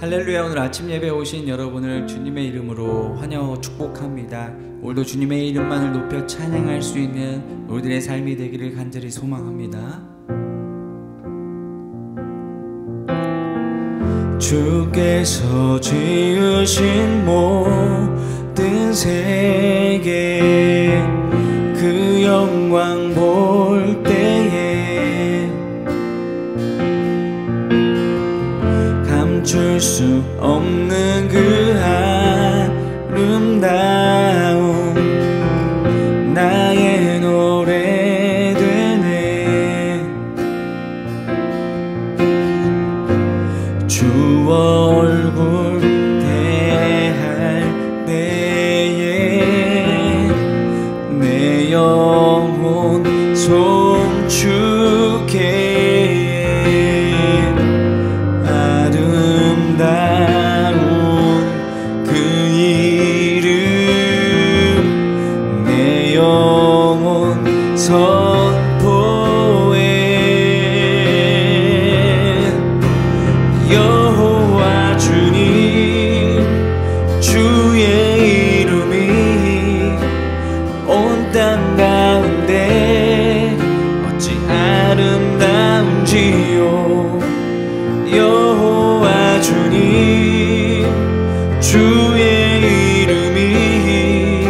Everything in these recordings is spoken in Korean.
할렐루야. 오늘 아침 예배에 오신 여러분을 주님의 이름으로 환영하고 축복합니다. 오늘도 주님의 이름만을 높여 찬양할 수 있는 우리들의 삶이 되기를 간절히 소망합니다. 주께서 지으신 모든 세계 그 영광 볼 때에 감출 수 없는 그 아름다움 나의 노래 되네. 주 얼굴 대할 때에 내 영혼 송축해. 여호와 주님 주의 이름이 온 땅 가운데 어찌 아름다운지요. 여호와 주님 주의 이름이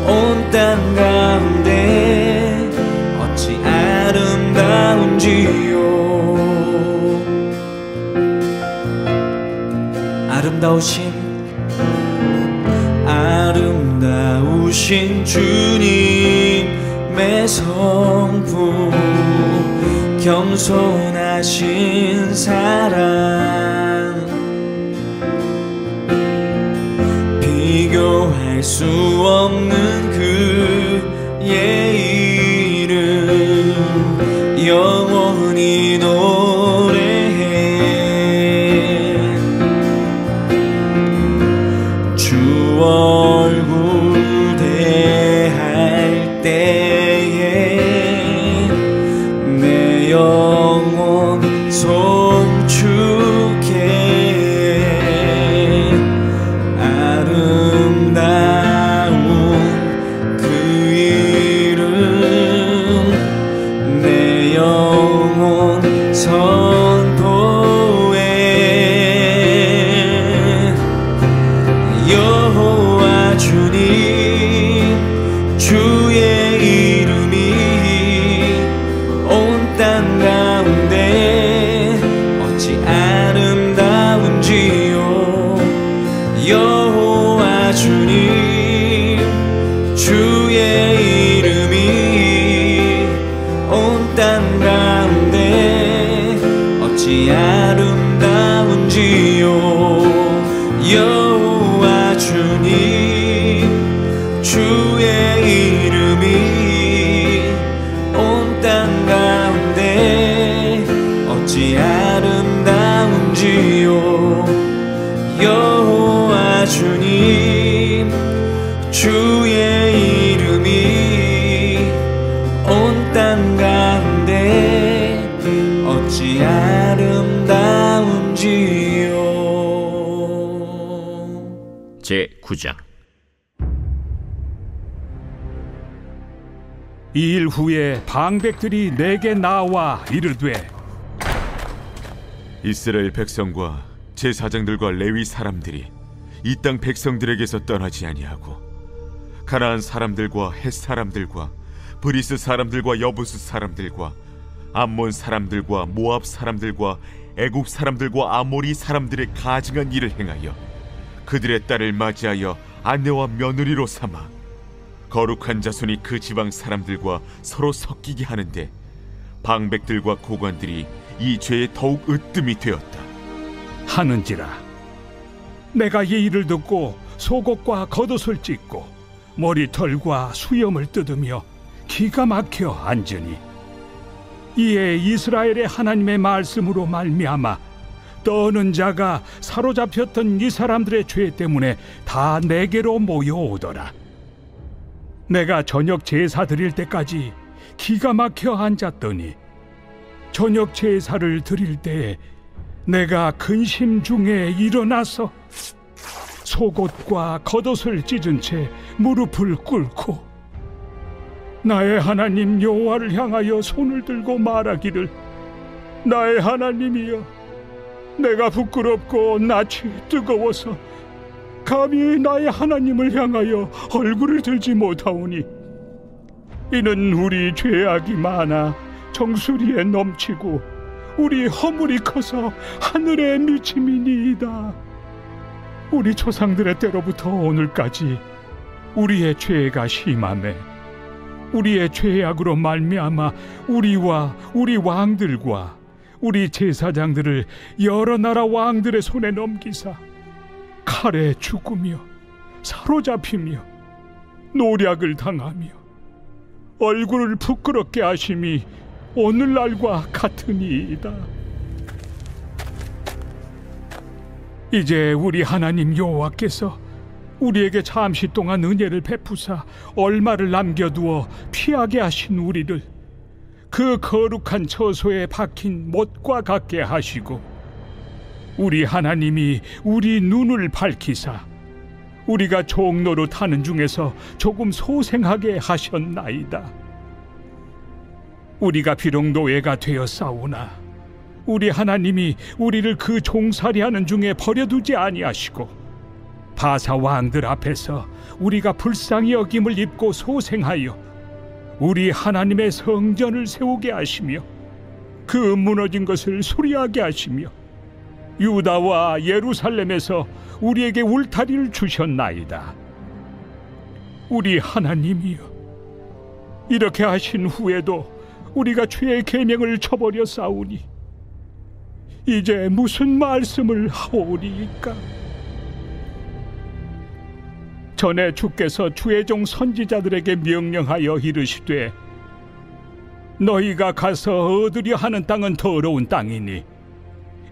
온 땅 가운데 어찌 아름다운지요. 아름다우신 주님의 성품 겸손하신 사랑 비교할 수 없는 그의 이름 영원히 얼굴 대할 때에 내 영혼 송축해. 아름다운 그 이름 내 영혼 선포해. 여호와 주님 주의 이름이 온 땅 가운데 어찌 아름다운지요. 여호와 주님 주의 이름이 온 땅 가운데 어찌 아름다운지요. 여호와 주님 주의 이름이 온 땅 가운데 어찌 아름다운지요. 여호와 주님 주의 이름이 온 땅 가운데 어찌 아름다운지요. 제9장. 이 일 후에 방백들이 내게 나와 이르되 이스라엘 백성과 제사장들과 레위 사람들이 이 땅 백성들에게서 떠나지 아니하고 가나안 사람들과 헷 사람들과 브리스 사람들과 여부스 사람들과 암몬 사람들과 모압 사람들과 애굽 사람들과 아모리 사람들의 가증한 일을 행하여 그들의 딸을 맞이하여 아내와 며느리로 삼아 거룩한 자손이 그 지방 사람들과 서로 섞이게 하는데 방백들과 고관들이 이 죄에 더욱 으뜸이 되었다 하는지라. 내가 이 일을 듣고 속옷과 겉옷을 찢고 머리털과 수염을 뜯으며 기가 막혀 앉으니 이에 이스라엘의 하나님의 말씀으로 말미암아 떠오는 자가 사로잡혔던 이 사람들의 죄 때문에 다 내게로 모여오더라. 내가 저녁 제사 드릴 때까지 기가 막혀 앉았더니 저녁 제사를 드릴 때에 내가 근심 중에 일어나서 속옷과 겉옷을 찢은 채 무릎을 꿇고 나의 하나님 여호와를 향하여 손을 들고 말하기를, 나의 하나님이여, 내가 부끄럽고 낯이 뜨거워서 감히 나의 하나님을 향하여 얼굴을 들지 못하오니 이는 우리 죄악이 많아 정수리에 넘치고 우리 허물이 커서 하늘에 미침이니이다. 우리 조상들의 때로부터 오늘까지 우리의 죄가 심하매 우리의 죄악으로 말미암아 우리와 우리 왕들과 우리 제사장들을 여러 나라 왕들의 손에 넘기사 칼에 죽으며 사로잡히며 노략을 당하며 얼굴을 부끄럽게 하심이 오늘날과 같으니이다. 이제 우리 하나님 여호와께서 우리에게 잠시 동안 은혜를 베푸사 얼마를 남겨두어 피하게 하신 우리를 그 거룩한 처소에 박힌 못과 같게 하시고, 우리 하나님이 우리 눈을 밝히사 우리가 종로로 타는 중에서 조금 소생하게 하셨나이다. 우리가 비록 노예가 되었사오나 우리 하나님이 우리를 그 종살이하는 중에 버려두지 아니하시고 바사 왕들 앞에서 우리가 불쌍히 여김을 입고 소생하여 우리 하나님의 성전을 세우게 하시며 그 무너진 것을 수리하게 하시며 유다와 예루살렘에서 우리에게 울타리를 주셨나이다. 우리 하나님이여, 이렇게 하신 후에도 우리가 주의 계명을 저버려 싸우니 이제 무슨 말씀을 하오리이까? 전에 주께서 주의 종 선지자들에게 명령하여 이르시되, 너희가 가서 얻으려 하는 땅은 더러운 땅이니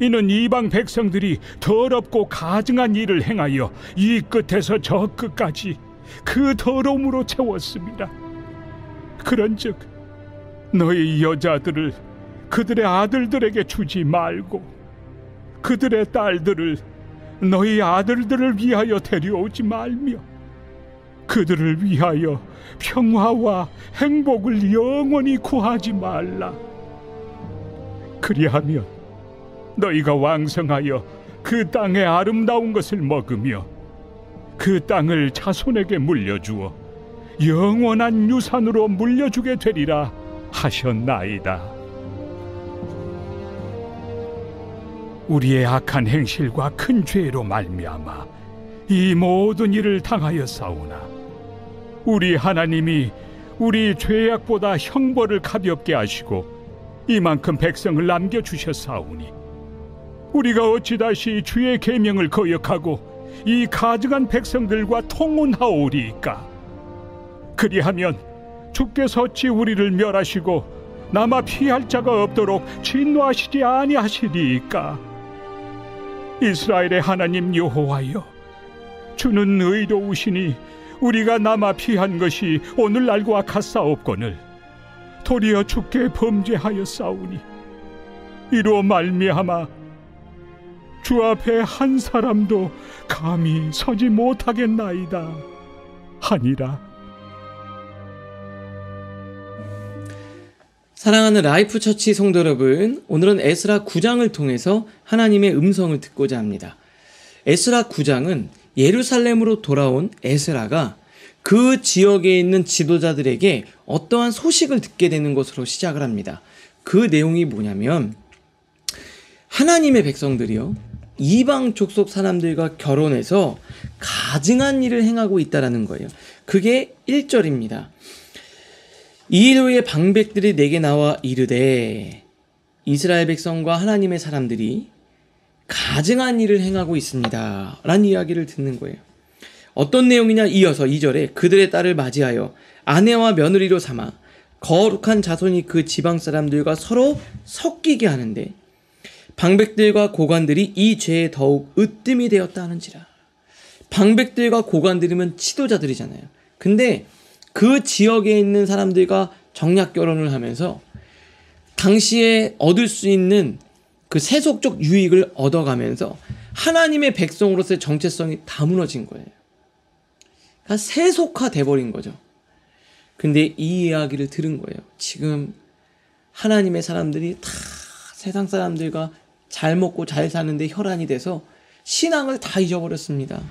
이는 이방 백성들이 더럽고 가증한 일을 행하여 이 끝에서 저 끝까지 그 더러움으로 채웠습니다. 그런즉 너희 여자들을 그들의 아들들에게 주지 말고 그들의 딸들을 너희 아들들을 위하여 데려오지 말며 그들을 위하여 평화와 행복을 영원히 구하지 말라. 그리하면 너희가 왕성하여 그 땅의 아름다운 것을 먹으며 그 땅을 자손에게 물려주어 영원한 유산으로 물려주게 되리라 하셨나이다. 우리의 악한 행실과 큰 죄로 말미암아 이 모든 일을 당하였사오나 우리 하나님이 우리 죄악보다 형벌을 가볍게 하시고 이만큼 백성을 남겨주셨사오니 우리가 어찌 다시 주의 계명을 거역하고 이 가증한 백성들과 통혼하오리이까? 그리하면 주께서 어찌 우리를 멸하시고 남아 피할 자가 없도록 진노하시지 아니하시리이까? 이스라엘의 하나님 여호와여, 주는 의로우시니 우리가 남아 피한 것이 오늘날과 같사옵거늘 도리어 주께 범죄하였사오니 이로 말미암아 주 앞에 한 사람도 감히 서지 못하겠나이다 하니라. 사랑하는 라이프 처치 성도 여러분, 오늘은 에스라 9장을 통해서 하나님의 음성을 듣고자 합니다. 에스라 9장은 예루살렘으로 돌아온 에스라가 그 지역에 있는 지도자들에게 어떠한 소식을 듣게 되는 것으로 시작을 합니다. 그 내용이 뭐냐면 하나님의 백성들이요, 이방 족속 사람들과 결혼해서 가증한 일을 행하고 있다라는 거예요. 그게 1절입니다. 이일 후에 방백들이 내게 나와 이르되, 이스라엘 백성과 하나님의 사람들이 가증한 일을 행하고 있습니다 라는 이야기를 듣는 거예요. 어떤 내용이냐, 이어서 2절에 그들의 딸을 맞이하여 아내와 며느리로 삼아 거룩한 자손이 그 지방 사람들과 서로 섞이게 하는데 방백들과 고관들이 이 죄에 더욱 으뜸이 되었다 하는지라. 방백들과 고관들이면 지도자들이잖아요. 근데 그 지역에 있는 사람들과 정략 결혼을 하면서 당시에 얻을 수 있는 그 세속적 유익을 얻어가면서 하나님의 백성으로서의 정체성이 다 무너진 거예요. 그러니까 세속화돼 버린 거죠. 근데 이 이야기를 들은 거예요. 지금 하나님의 사람들이 다 세상 사람들과 잘 먹고 잘 사는데 혈안이 돼서 신앙을 다 잊어버렸습니다.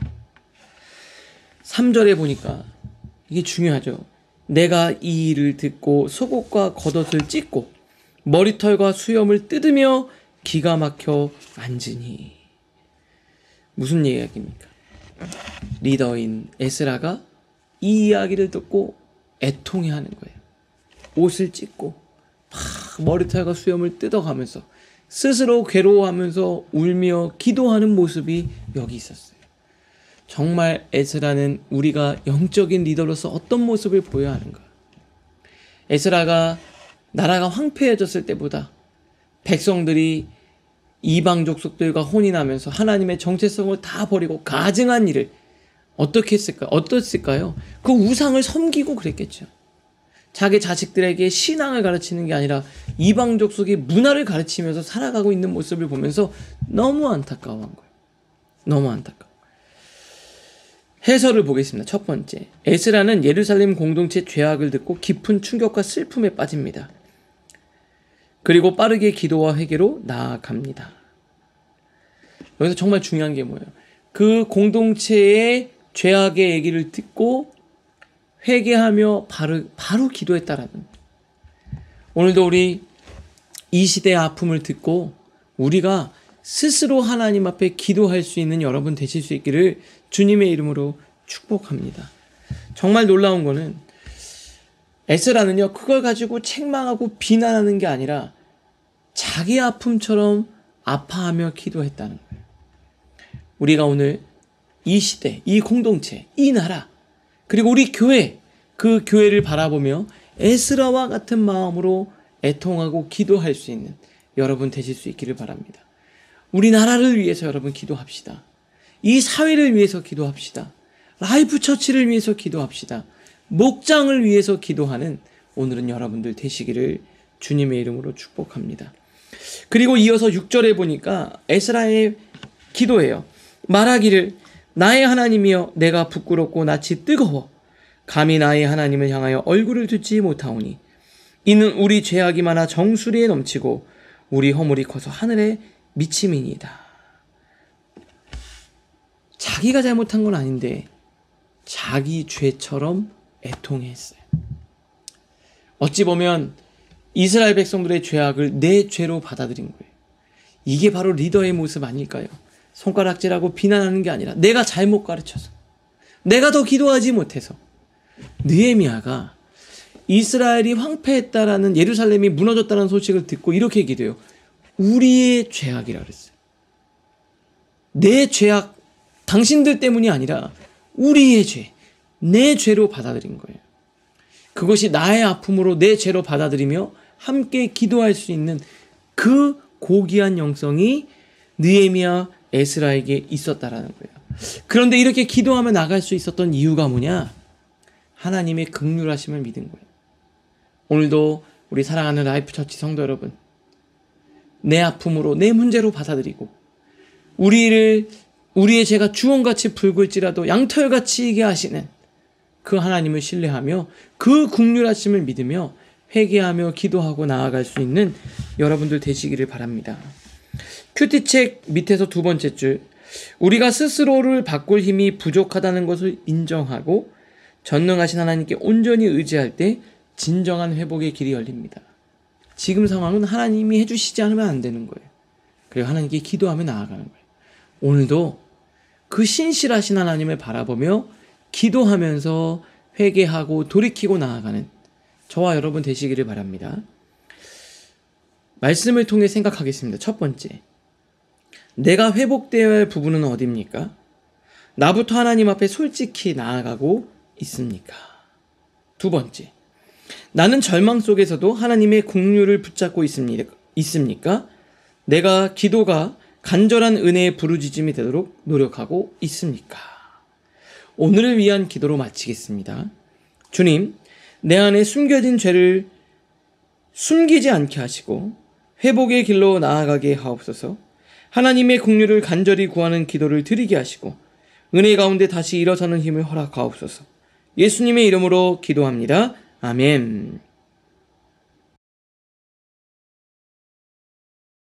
3절에 보니까 이게 중요하죠. 내가 이 일을 듣고 속옷과 겉옷을 찢고 머리털과 수염을 뜯으며 기가 막혀 앉으니. 무슨 이야기입니까? 리더인 에스라가 이 이야기를 듣고 애통해하는 거예요. 옷을 찢고 막 머리털과 수염을 뜯어가면서 스스로 괴로워하면서 울며 기도하는 모습이 여기 있었어요. 정말 에스라는 우리가 영적인 리더로서 어떤 모습을 보여야 하는가? 에스라가 나라가 황폐해졌을 때보다 백성들이 이방 족속들과 혼인하면서 하나님의 정체성을 다 버리고 가증한 일을 어떻게 했을까? 어떻을까요? 그 우상을 섬기고 그랬겠죠. 자기 자식들에게 신앙을 가르치는 게 아니라 이방 족속의 문화를 가르치면서 살아가고 있는 모습을 보면서 너무 안타까워한 거예요. 너무 안타까워. 해설을 보겠습니다. 첫 번째, 에스라는 예루살렘 공동체 죄악을 듣고 깊은 충격과 슬픔에 빠집니다. 그리고 빠르게 기도와 회개로 나아갑니다. 여기서 정말 중요한 게 뭐예요? 그 공동체의 죄악의 얘기를 듣고 회개하며 바로 기도했다라는 거예요. 오늘도 우리 이 시대의 아픔을 듣고 우리가 스스로 하나님 앞에 기도할 수 있는 여러분 되실 수 있기를 주님의 이름으로 축복합니다. 정말 놀라운 거는 에스라는요, 그걸 가지고 책망하고 비난하는 게 아니라 자기 아픔처럼 아파하며 기도했다는 거예요. 우리가 오늘 이 시대, 이 공동체, 이 나라, 그리고 우리 교회, 그 교회를 바라보며 에스라와 같은 마음으로 애통하고 기도할 수 있는 여러분 되실 수 있기를 바랍니다. 우리나라를 위해서 여러분 기도합시다. 이 사회를 위해서 기도합시다. 라이프 처치를 위해서 기도합시다. 목장을 위해서 기도하는 오늘은 여러분들 되시기를 주님의 이름으로 축복합니다. 그리고 이어서 6절에 보니까 에스라의 기도예요. 말하기를 나의 하나님이여 내가 부끄럽고 낯이 뜨거워 감히 나의 하나님을 향하여 얼굴을 듣지 못하오니 이는 우리 죄악이 많아 정수리에 넘치고 우리 허물이 커서 하늘에 미침이니이다. 자기가 잘못한 건 아닌데 자기 죄처럼 애통했어요. 어찌 보면 이스라엘 백성들의 죄악을 내 죄로 받아들인 거예요. 이게 바로 리더의 모습 아닐까요? 손가락질하고 비난하는 게 아니라 내가 잘못 가르쳐서, 내가 더 기도하지 못해서. 느헤미야가 이스라엘이 황폐했다라는, 예루살렘이 무너졌다는 소식을 듣고 이렇게 기도해요. 우리의 죄악이라 그랬어요. 내 죄악, 당신들 때문이 아니라 우리의 죄, 내 죄로 받아들인 거예요. 그것이 나의 아픔으로 내 죄로 받아들이며 함께 기도할 수 있는 그 고귀한 영성이 느헤미야, 에스라에게 있었다라는 거예요. 그런데 이렇게 기도하며 나갈 수 있었던 이유가 뭐냐? 하나님의 긍휼하심을 믿은 거예요. 오늘도 우리 사랑하는 라이프 처치 성도 여러분, 내 아픔으로, 내 문제로 받아들이고 우리의 죄가 주홍같이 붉을지라도 양털같이 희게 하시는 그 하나님을 신뢰하며 그 긍휼하심을 믿으며 회개하며 기도하고 나아갈 수 있는 여러분들 되시기를 바랍니다. 큐티책 밑에서 두 번째 줄, 우리가 스스로를 바꿀 힘이 부족하다는 것을 인정하고 전능하신 하나님께 온전히 의지할 때 진정한 회복의 길이 열립니다. 지금 상황은 하나님이 해주시지 않으면 안 되는 거예요. 그리고 하나님께 기도하며 나아가는 거예요. 오늘도 그 신실하신 하나님을 바라보며 기도하면서 회개하고 돌이키고 나아가는 저와 여러분 되시기를 바랍니다. 말씀을 통해 생각하겠습니다. 첫 번째, 내가 회복되어야 할 부분은 어디입니까? 나부터 하나님 앞에 솔직히 나아가고 있습니까? 두 번째, 나는 절망 속에서도 하나님의 긍휼을 붙잡고 있습니까? 내가 기도가 간절한 은혜의 부르짖음이 되도록 노력하고 있습니까? 오늘을 위한 기도로 마치겠습니다. 주님, 내 안에 숨겨진 죄를 숨기지 않게 하시고 회복의 길로 나아가게 하옵소서. 하나님의 긍휼을 간절히 구하는 기도를 드리게 하시고 은혜 가운데 다시 일어서는 힘을 허락하옵소서. 예수님의 이름으로 기도합니다. 아멘.